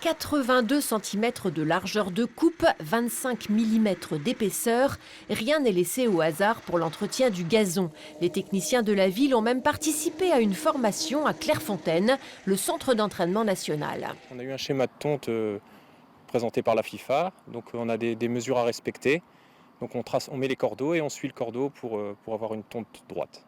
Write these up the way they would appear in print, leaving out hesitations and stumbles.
82 cm de largeur de coupe, 25 mm d'épaisseur, rien n'est laissé au hasard pour l'entretien du gazon. Les techniciens de la ville ont même participé à une formation à Clairefontaine, le centre d'entraînement national. On a eu un schéma de tonte présenté par la FIFA, donc on a des mesures à respecter. Donc on met les cordeaux et on suit le cordeau pour avoir une tonte droite.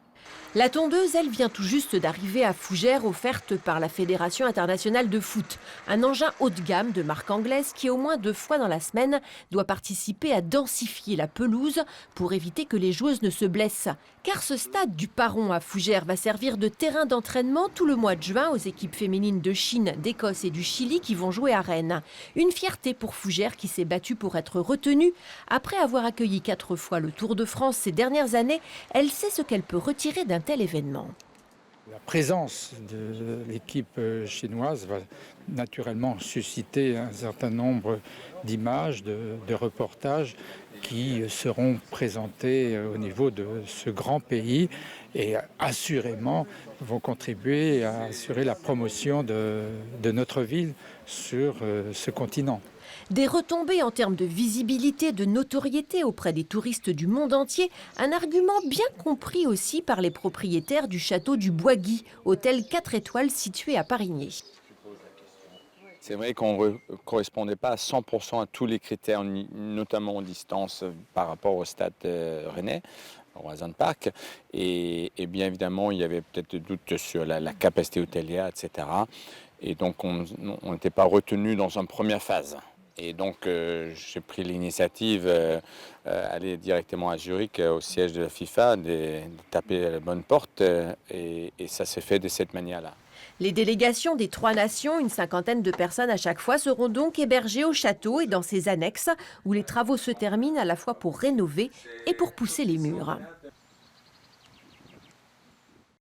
La tondeuse, elle, vient tout juste d'arriver à Fougères, offerte par la Fédération internationale de foot. Un engin haut de gamme de marque anglaise qui, au moins 2 fois dans la semaine, doit participer à densifier la pelouse pour éviter que les joueuses ne se blessent. Car ce stade du Paron à Fougères va servir de terrain d'entraînement tout le mois de juin aux équipes féminines de Chine, d'Écosse et du Chili qui vont jouer à Rennes. Une fierté pour Fougères qui s'est battue pour être retenue. Après avoir accueilli 4 fois le Tour de France ces dernières années, elle sait ce qu'elle peut retirer d'un tel événement. La présence de l'équipe chinoise va naturellement susciter un certain nombre d'images, de reportages qui seront présentés au niveau de ce grand pays et assurément vont contribuer à assurer la promotion de notre ville sur ce continent. Des retombées en termes de visibilité, de notoriété auprès des touristes du monde entier, un argument bien compris aussi par les propriétaires du château du Bois-Guy, hôtel 4 étoiles situé à Parigny. C'est vrai qu'on ne correspondait pas à 100% à tous les critères, notamment en distance par rapport au stade rennais, au Roison Park. Et bien évidemment, il y avait peut-être des doutes sur la capacité hôtelière, etc. Et donc, on n'était pas retenu dans une première phase. Et donc, j'ai pris l'initiative d'aller directement à Zurich, au siège de la FIFA, de taper à la bonne porte. Et ça s'est fait de cette manière-là. Les délégations des 3 nations, une cinquantaine de personnes à chaque fois, seront donc hébergées au château et dans ses annexes, où les travaux se terminent à la fois pour rénover et pour pousser les murs.